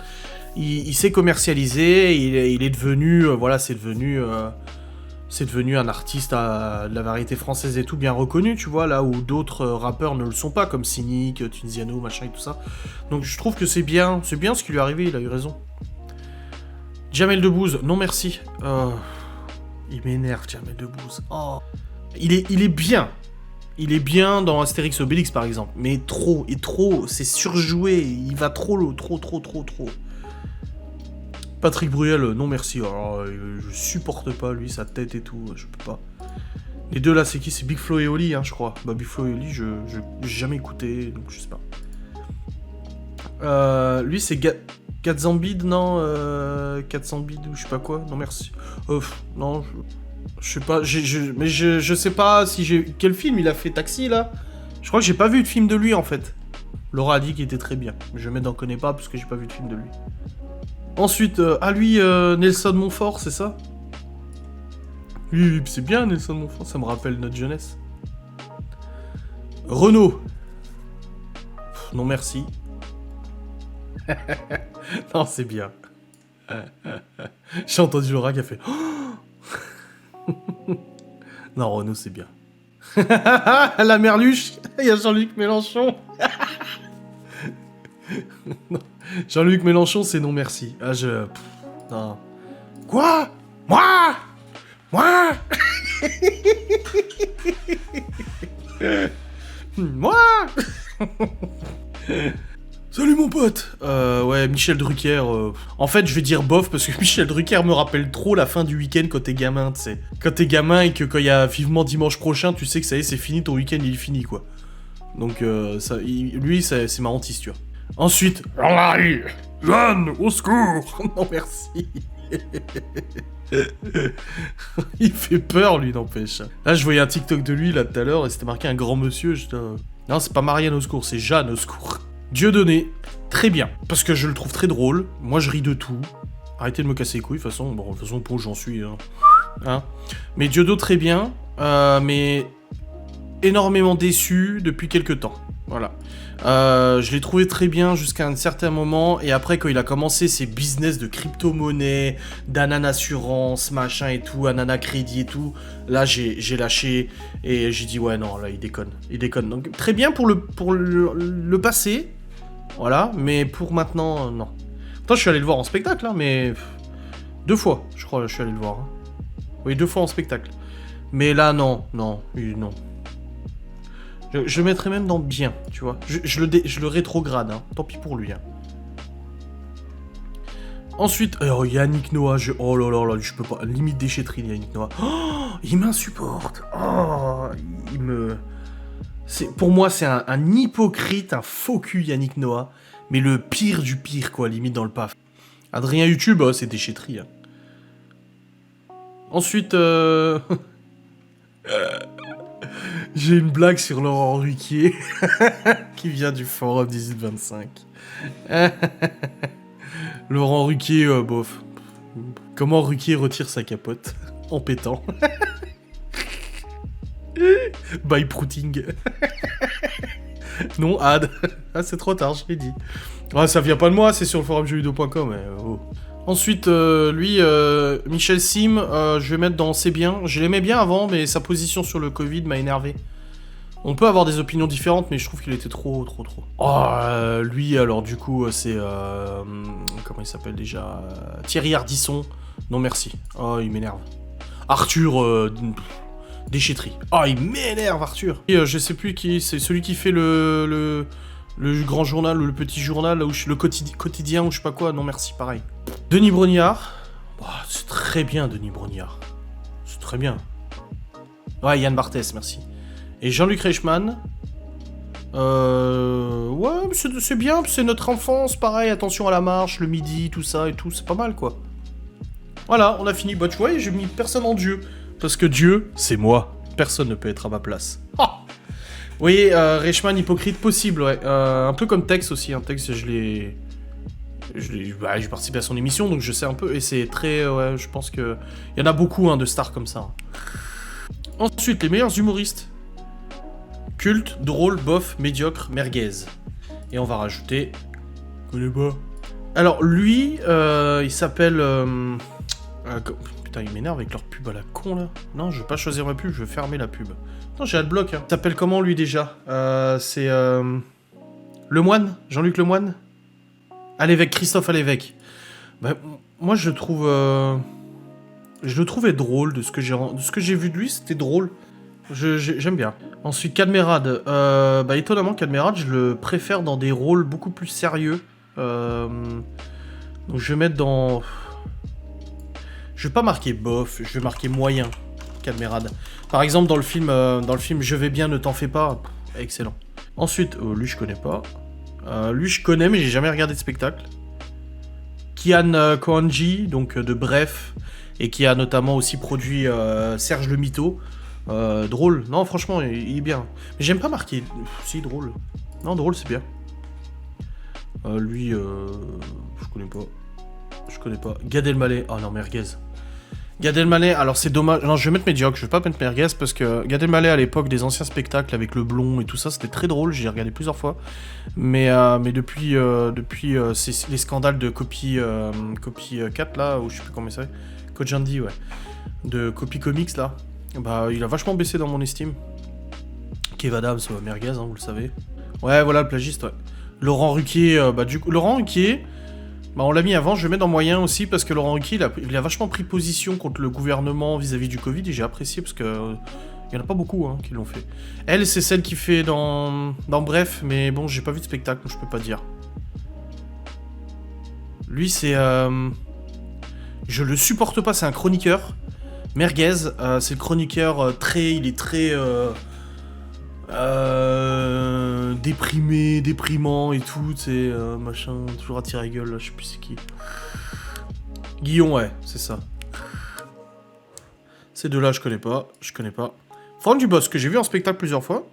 Il s'est commercialisé, il est devenu, voilà, c'est devenu un artiste de la variété française et tout, bien reconnu, tu vois, là où d'autres rappeurs ne le sont pas, comme Cynic, Tunisiano, machin et tout ça. Donc je trouve que c'est bien ce qui lui est arrivé, il a eu raison. Jamel Debbouze, non merci. Il m'énerve, Jamel Debbouze. Oh. Il est bien. Il est bien dans Astérix Obélix, par exemple. Mais trop, c'est surjoué, il va trop. Patrick Bruel, non merci. Alors, je supporte pas lui, sa tête et tout, je peux pas. Les deux là, c'est qui? C'est Big Flo et Oli, hein, je crois. Bah, Big Flo et Oli, j'ai jamais écouté, donc je sais pas. Lui, c'est Gatzambide, non 400 bid ou je sais pas quoi. Non merci. Non, je sais pas. Mais je sais pas si j'ai. Quel film il a fait? Taxi là? Je crois que j'ai pas vu de film de lui en fait. Laura a dit qu'il était très bien. Je n'en connais pas parce que j'ai pas vu de film de lui. Ensuite, lui, Nelson Montfort, c'est ça? Oui, c'est bien Nelson Montfort, ça me rappelle notre jeunesse. Renaud. Non, merci. Non, c'est bien. J'ai entendu Laura qui a fait... Non, Renaud, c'est bien. La merluche, il y a Jean-Luc Mélenchon. Jean-Luc Mélenchon, c'est non merci. Ah, non. Quoi? Moi? Moi? Salut mon pote. Ouais, Michel Drucker. En fait, je vais dire bof parce que Michel Drucker me rappelle trop la fin du week-end quand t'es gamin, tu sais. Quand t'es gamin et que quand il y a vivement dimanche prochain, tu sais que ça y est, c'est fini, ton week-end il est fini, quoi. Donc, lui, c'est ma hantise, tu vois. Ensuite, Jeanne, au secours. Non, merci. Il fait peur, lui, n'empêche. Là, je voyais un TikTok de lui, là, tout à l'heure, et c'était marqué un grand monsieur. Non, c'est pas Marianne au secours, c'est Jeanne au secours. Dieudonné, très bien. Parce que je le trouve très drôle. Moi, je ris de tout. Arrêtez de me casser les couilles, de toute façon. Bon, de toute façon, pour j'en suis. Hein. Mais Diodo, très bien. Mais énormément déçu depuis quelques temps. Voilà. Je l'ai trouvé très bien jusqu'à un certain moment, et après quand il a commencé ses business de crypto-monnaie, d'Anana Assurance, machin et tout, Anana Crédit et tout, là j'ai lâché, et j'ai dit ouais non, là il déconne. Donc très bien pour le passé, voilà, mais pour maintenant, non. Pourtant je suis allé le voir en spectacle, hein, mais 2 fois, je crois, je suis allé le voir. Hein. Oui, 2 fois en spectacle. Mais là non. Je le mettrais même dans bien, tu vois. Je le rétrograde, hein. Tant pis pour lui. Hein. Ensuite, Yannick Noah, oh là là, je peux pas. Limite déchetterie, Yannick Noah. Oh, il m'insupporte. Oh, pour moi, c'est un hypocrite, un faux cul, Yannick Noah. Mais le pire du pire, quoi, limite dans le paf. Adrien YouTube, c'est déchetterie. Hein. Ensuite, J'ai une blague sur Laurent Ruquier qui vient du forum 1825. Laurent Ruquier, bof. Comment Ruquier retire sa capote en pétant. By Prouting. Non, Ad. Ah, c'est trop tard, je l'ai dit. Ah, ça vient pas de moi, c'est sur le forum jeuxvideo.com. Oh. Ensuite, lui, Michel Sim, je vais mettre dans C'est bien. Je l'aimais bien avant, mais sa position sur le Covid m'a énervé. On peut avoir des opinions différentes, mais je trouve qu'il était trop. Oh, lui, alors, du coup, c'est... comment il s'appelle déjà Thierry Ardisson. Non, merci. Oh, il m'énerve. Arthur... déchetterie. Oh, il m'énerve, Arthur. Et, je sais plus qui... C'est celui qui fait le grand journal, ou le petit journal, ou le quotidien, ou je sais pas quoi. Non, merci, pareil. Denis Brognard. Oh, c'est très bien, Denis Brognard. C'est très bien. Ouais, Yann Barthès, merci. Et Jean-Luc Reichmann. Ouais, c'est bien, c'est notre enfance, pareil, attention à la marche, le midi, tout ça et tout, c'est pas mal, quoi. Voilà, on a fini. Bah, tu vois, j'ai mis personne en Dieu. Parce que Dieu, c'est moi. Personne ne peut être à ma place. Ah, vous voyez, Reichmann hypocrite possible, ouais. Un peu comme Tex aussi, hein. Tex, j'ai participé à son émission, donc je sais un peu, et c'est très... ouais, je pense que... Il y en a beaucoup, hein, de stars comme ça. Ensuite, les meilleurs humoristes. Culte, drôle, bof, médiocre, merguez. Et on va rajouter... Je connais pas. Alors, lui, il s'appelle... Putain, il m'énerve avec leur pub à la con, là. Non, je vais pas choisir ma pub, je vais fermer la pub. Non, j'ai Adblock, hein. Il s'appelle comment, lui, déjà c'est... Lemoine, Jean-Luc Lemoine. À l'évêque, Christophe à l'évêque. Bah, moi, je trouve... Je le trouvais drôle, de ce que j'ai vu de lui, c'était drôle. J'aime bien. Ensuite, Cadmerade. Bah, étonnamment, Cadmerade, je le préfère dans des rôles beaucoup plus sérieux. Donc, je vais mettre dans... Je vais pas marquer bof, je vais marquer moyen, Cadmerade. Par exemple, dans le film Je vais bien, ne t'en fais pas. Excellent. Ensuite, lui, je connais pas. Lui, je connais, mais j'ai jamais regardé de spectacle. Kian Kohanji, donc de Bref, et qui a notamment aussi produit Serge le Mito. Drôle. Non, franchement, il est bien. Mais j'aime pas marquer. Si, drôle. Non, drôle, c'est bien. Lui, je connais pas. Je connais pas. Gad Elmaleh. Oh non, merguez. Gad Elmaleh, alors c'est dommage. Non, je vais mettre médiocre, je vais pas mettre merguez parce que Gad Elmaleh à l'époque des anciens spectacles avec le blond et tout ça, c'était très drôle, j'ai regardé plusieurs fois. Mais depuis les scandales de Copy 4 là, ou je sais plus comment ça s'appelle, Kojandi, ouais, de Copy Comics là, bah il a vachement baissé dans mon estime. Kev Adams, merguez, hein, vous le savez. Ouais, voilà le plagiste, ouais. Laurent Ruquier, bah du coup, Laurent Ruquier. Bah on l'a mis avant, je vais mettre dans moyen aussi parce que Laurent Ruquier, il a vachement pris position contre le gouvernement vis-à-vis du Covid et j'ai apprécié parce que il y en a pas beaucoup hein, qui l'ont fait. Elle, c'est celle qui fait dans Bref, mais bon, j'ai pas vu de spectacle, donc je peux pas dire. Lui, c'est... Je le supporte pas, c'est un chroniqueur. Merguez, c'est le chroniqueur il est très... déprimant et tout, tu sais, machin, toujours à tirer la gueule, là, je sais plus c'est qui. Guillaume, ouais, c'est ça. Ces deux-là, je connais pas. Franck Dubosc, que j'ai vu en spectacle plusieurs fois.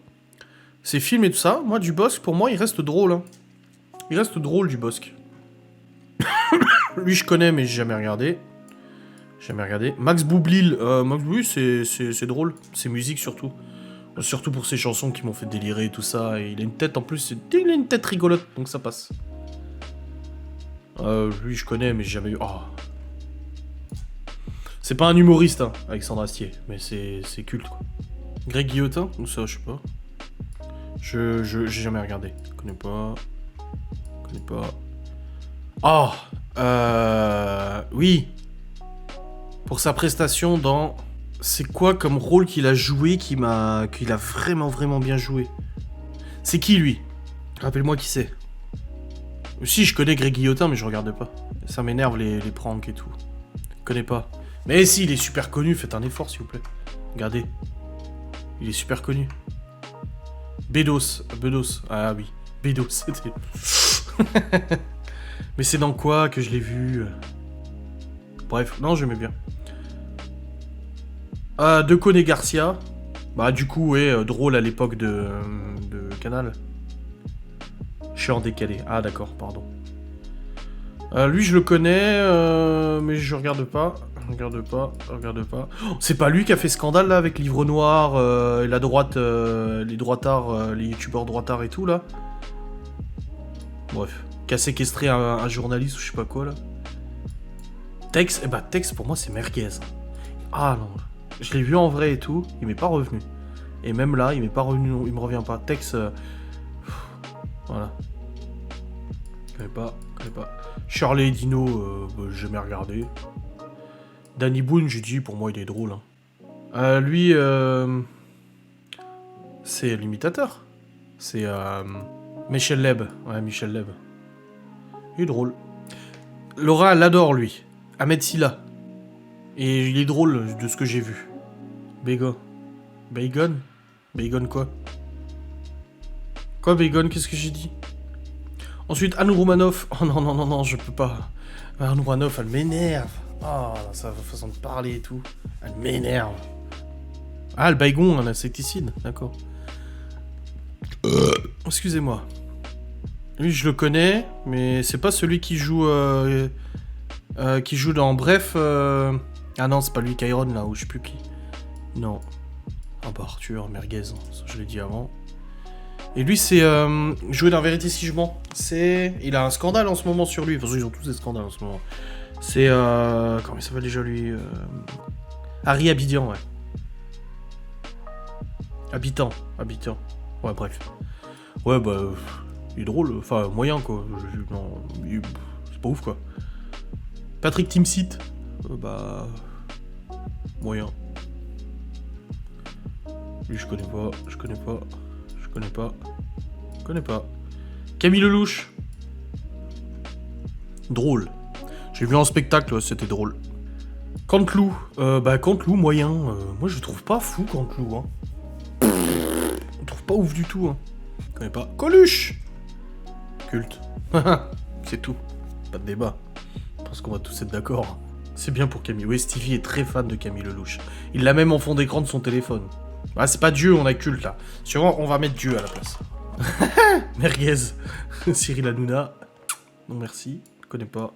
Ses films et tout ça, moi, Dubosc, pour moi, il reste drôle, hein. Il reste drôle, Dubosc. Lui, je connais, mais j'ai jamais regardé. Max Boublil, c'est drôle. C'est musique, surtout. Surtout pour ses chansons qui m'ont fait délirer et tout ça. Et il a une tête en plus, il a une tête rigolote, donc ça passe. Lui je connais, mais j'ai jamais eu... Oh. C'est pas un humoriste, hein, Alexandre Astier, mais c'est culte, quoi. Greg Guillotin, ou ça, je sais pas. J'ai jamais regardé. Connais pas. Oh, oui. Pour sa prestation dans... C'est quoi comme rôle qu'il a joué qu'il a vraiment bien joué? C'est qui, lui? Rappelle-moi qui c'est. Si, je connais Greg Guillotin, mais je regardais pas. Ça m'énerve, les pranks et tout. Je connais pas. Mais si, il est super connu, faites un effort, s'il vous plaît. Regardez. Il est super connu. Bedos. Ah oui. Bedos, c'était... Mais c'est dans quoi que je l'ai vu? Bref, non, j'aimais bien. Decaune et Garcia. Bah du coup, ouais, drôle à l'époque de Canal. Je suis en décalé. Ah d'accord, pardon. Lui, je le connais, mais je regarde pas. Regarde pas. Oh, c'est pas lui qui a fait scandale, là, avec Livre Noir, et la droite, les droitards, les youtubeurs droitards et tout, là. Bref. Qui a séquestré un journaliste ou je sais pas quoi, là. Tex, eh bah, Tex, pour moi, c'est merguez. Ah non. Je l'ai vu en vrai et tout, il m'est pas revenu. Et même là, il m'est pas revenu, il me revient pas. Tex, voilà. Je connais pas. Charlie et Dino, bah, j'ai jamais regardé. Danny Boone, j'ai dit, pour moi, il est drôle. Hein. Lui, c'est l'imitateur. C'est Michel Leb. Ouais, Michel Leb. Il est drôle. Laura, elle l'adore, lui. Ahmed Silla. Et il est drôle de ce que j'ai vu. Bacon. Bacon? Bacon quoi? Quoi, Bacon? Qu'est-ce que j'ai dit? Ensuite, Anne Roumanoff. Oh non, je peux pas. Anne Roumanoff, elle m'énerve. Oh, sa façon de parler et tout. Elle m'énerve. Ah, le Baygon, un insecticide, d'accord. Excusez-moi. Lui, je le connais, mais c'est pas celui qui joue dans Bref. Ah non, c'est pas lui, Kyron, là, ou je sais plus qui. Non. Ah bah Arthur, merguez, ça je l'ai dit avant. Et lui, c'est joué dans Vérité si je mens. Il a un scandale en ce moment sur lui. Enfin, ils ont tous des scandales en ce moment. C'est comment il s'appelle déjà lui Harry Abidjan, ouais. Habitant. Ouais, bref. Ouais, bah, il est drôle. Enfin, moyen, quoi. Non, c'est pas ouf, quoi. Patrick Timsit. Bah, moyen. Lui, je connais pas. Camille Lelouch. Drôle. J'ai vu en spectacle, c'était drôle. Canteloup. Canteloup, moyen. Moi, je le trouve pas fou, Canteloup. Hein. Je trouve pas ouf du tout. Hein. Je connais pas. Coluche. Culte. C'est tout. Pas de débat. Je pense qu'on va tous être d'accord. C'est bien pour Camille. Oui, Stevie est très fan de Camille Lelouch. Il l'a même en fond d'écran de son téléphone. Ah, c'est pas Dieu, on a culte, là. Sûrement, on va mettre Dieu à la place. Merguez. Cyril Hanouna. Non, merci. Connais pas.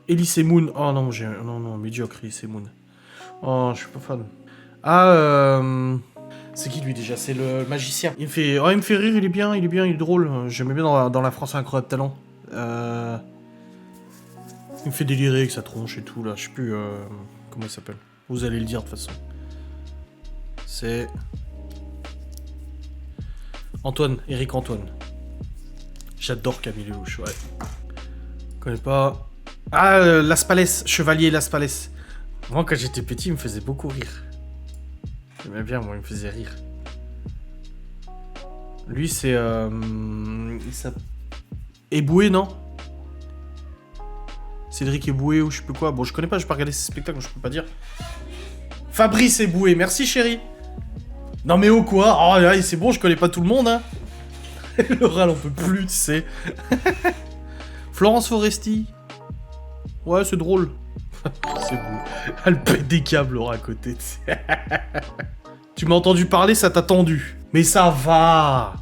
Elise Moon. Oh non, non, médiocre, Elise Moon. Oh, je suis pas fan. Ah, c'est qui lui déjà? C'est le magicien. Il me fait rire, il est bien, il est drôle. J'aimais bien dans la France Incroyable Talent. Il me fait délirer avec sa tronche et tout, là. Je sais plus comment il s'appelle. Vous allez le dire, de toute façon. C'est... Eric Antoine. J'adore Camille Lelouch, ouais. Je connais pas... Ah, Las Palais, Chevalier Las Palais. Moi, quand j'étais petit, il me faisait beaucoup rire. J'aimais bien, moi, il me faisait rire. Lui, c'est... Il s'appelle... Eboué, non? Cédric Eboué ou je sais plus quoi. Bon, je connais pas, j'ai pas regardé ses spectacles, je peux pas dire. Fabrice Eboué, merci chérie. Non mais oh quoi? Oh là, c'est bon, je connais pas tout le monde, hein. Laura, elle en peut plus, tu sais. Florence Foresti. Ouais, c'est drôle. C'est beau. Elle pète des câbles, Laura, à côté, tu sais. Tu m'as entendu parler, ça t'a tendu. Mais ça va.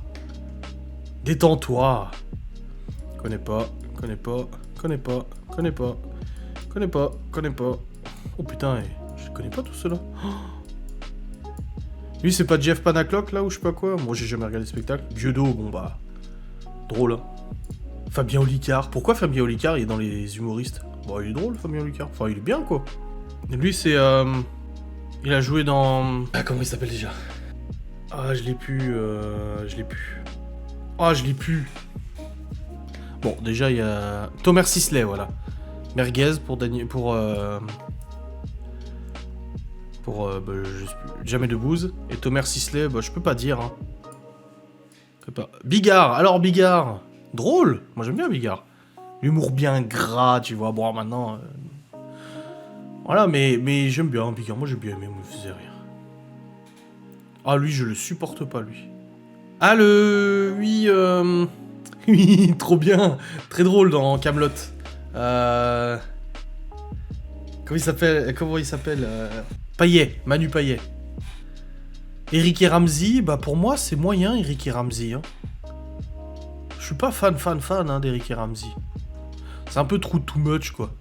Détends-toi. Connais pas. Oh putain, je connais pas tout cela. Lui, c'est pas Jeff Panaclock, là, ou je sais pas quoi. Moi, j'ai jamais regardé le spectacle. Dieudo, bon bah... Drôle, hein. Fabien Olicard. Pourquoi Fabien Olicard, il est dans les humoristes? Bon, il est drôle, Fabien Olicard. Enfin, il est bien, quoi. Et lui, c'est... Il a joué dans... Ah, comment il s'appelle déjà? Ah, je l'ai plus... Ah, je l'ai plus. Bon, déjà, il y a... Thomas Sisley, voilà. Merguez pour Daniel... Jamais de bouse. Et Thomas Sisley, bah, je peux pas dire, hein. Bigard. Alors, Bigard. Drôle. Moi, j'aime bien Bigard. L'humour bien gras, tu vois. Bon, maintenant... Voilà, mais j'aime bien Bigard. Moi, j'ai bien aimé, il me faisait rire. Ah, lui, je le supporte pas, lui. Ah, oui, oui, trop bien. Très drôle dans Kaamelott. Comment il s'appelle Payet, Manu Payet. Eric et Ramsey, bah pour moi c'est moyen Eric et Ramsey. Hein. Je suis pas fan hein, d'Eric et Ramsey. C'est un peu trop too much quoi.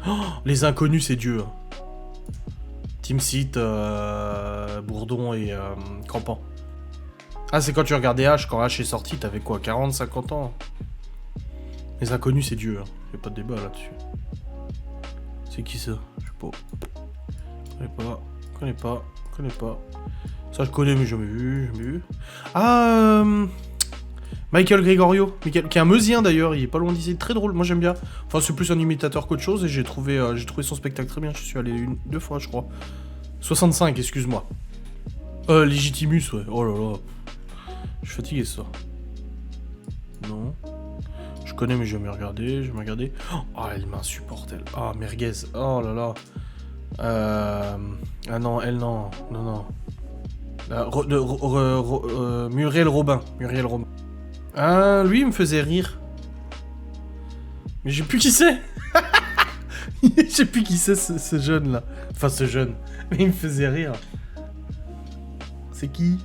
Oh, les inconnus c'est Dieu. Hein. Team Seat, Bourdon et Campan. Ah c'est quand tu regardais H, quand H est sorti, t'avais quoi, 40, 50 ans. Les inconnus c'est Dieu. Hein. Y'a pas de débat là-dessus. C'est qui ça? Je sais pas. Connais pas. Ça je connais mais jamais vu. Ah Michael Gregorio, qui est un Meusien d'ailleurs, il est pas loin d'ici, très drôle, moi j'aime bien. Enfin c'est plus un imitateur qu'autre chose et j'ai trouvé son spectacle très bien, je suis allé 2 fois je crois. 65, excuse-moi. Legitimus, ouais, oh là là. Je suis fatigué ça. Non. Je connais mais j'ai jamais regardé, Oh elle m'insupporte elle. Ah merguez, oh là là. Ah non, elle non. Muriel Robin. Ah, lui, il me faisait rire. Mais j'ai plus qui c'est. J'ai plus qui c'est, ce jeune-là. Enfin, ce jeune. Mais il me faisait rire. C'est qui?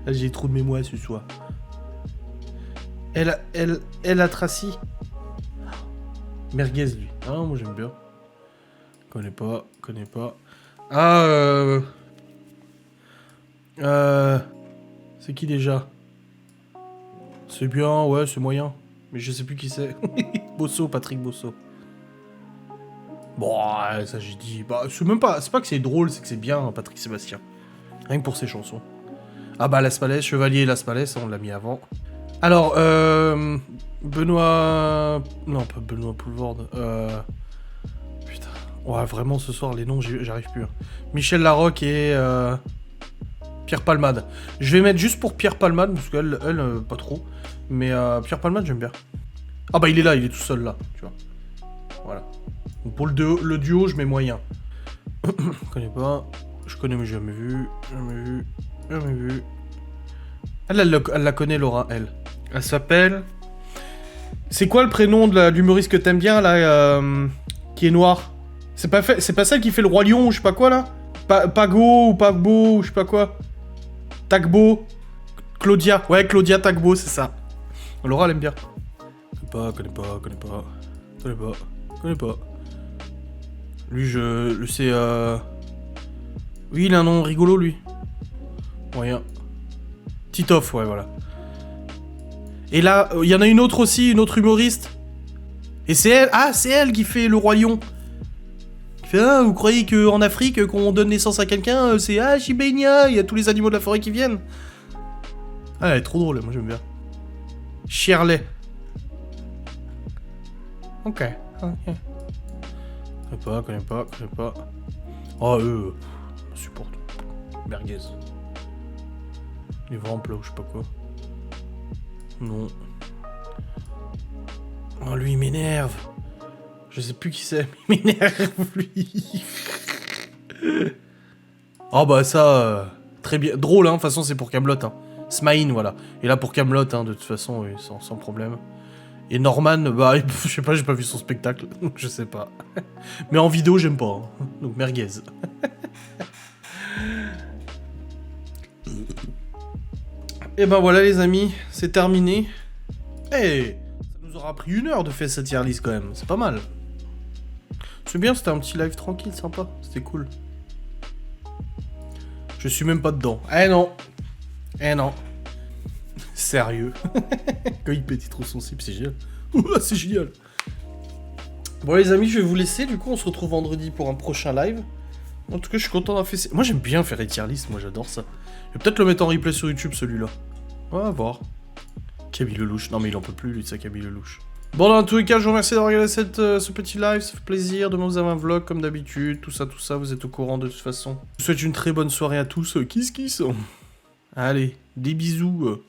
Là, j'ai trop de mémoire ce soir. Elle a Tracy. Merguez, lui. Ah, moi, j'aime bien. Connais pas. Ah, c'est qui déjà? C'est bien, ouais, c'est moyen. Mais je sais plus qui c'est. Bosso, Patrick Bosso. Bon, ça j'ai dit. Bah, c'est pas que c'est drôle, c'est que c'est bien, Patrick Sébastien. Rien que pour ses chansons. Ah bah, Las Palais, Chevalier Las Palais, ça on l'a mis avant. Alors, Benoît... Non, pas Benoît Poulvorde. Putain. Ouais, vraiment, ce soir, les noms, j'arrive plus. Hein. Michel Larocque et... Pierre Palmade. Je vais mettre juste pour Pierre Palmade, parce qu'elle, pas trop. Mais Pierre Palmade, j'aime bien. Ah bah, il est là, il est tout seul là, tu vois. Voilà. Donc, pour le duo, je mets moyen. Je connais pas. Je connais, mais jamais vu. Elle la connaît, Laura, elle. Elle s'appelle... C'est quoi le prénom de l'humoriste que t'aimes bien, là, qui est noir? C'est pas celle qui fait le Roi Lion ou je sais pas quoi, là? Pago ou Pagbo ou je sais pas quoi? Tagbo. Claudia. Ouais, Claudia Tagbo, c'est ça. Laura, elle aime bien. Connais pas. Lui, je le sais, Oui, il a un nom rigolo, lui. Moyen. Titoff, ouais, voilà. Et là, il y en a une autre aussi, une autre humoriste. Et c'est elle. Ah, c'est elle qui fait le Roi Lion. Qui fait, ah, vous croyez qu'en Afrique, qu'on donne naissance à quelqu'un, c'est ah, Shibenia, il y a tous les animaux de la forêt qui viennent. Ah, elle est trop drôle, moi j'aime bien. Shirley. Ok. Connais pas. Oh, je supporte. Merguez. Les vents là ou je sais pas quoi. Non. Oh, lui, il m'énerve. Je sais plus qui c'est, mais il m'énerve, lui. Oh, bah, ça, très bien. Drôle, hein, de toute façon, c'est pour Kaamelott, hein. Smaïn, voilà. Et là, pour Kaamelott, hein, de toute façon, oui, sans problème. Et Norman, bah, je sais pas, j'ai pas vu son spectacle, donc je sais pas. Mais en vidéo, j'aime pas, hein. Donc merguez. Et ben voilà les amis, c'est terminé. Eh, ça nous aura pris 1 heure de faire cette tier list quand même, c'est pas mal. C'est bien, c'était un petit live tranquille, sympa, c'était cool. Je suis même pas dedans. Eh non. Sérieux. Quand il pète trop son slip, c'est génial. C'est génial. Bon les amis, je vais vous laisser, du coup on se retrouve vendredi pour un prochain live. En tout cas, je suis content d'avoir fait... Moi j'aime bien faire les tier lists, moi j'adore ça. Je vais peut-être le mettre en replay sur YouTube celui-là. On va voir. Camille Lelouch. Non mais il en peut plus lui de ça, Camille Lelouch. Bon dans tous les cas, je vous remercie d'avoir regardé ce petit live, ça fait plaisir. Demain vous avez un vlog comme d'habitude, tout ça, vous êtes au courant de toute façon. Je vous souhaite une très bonne soirée à tous. Kiss kiss. Allez, des bisous.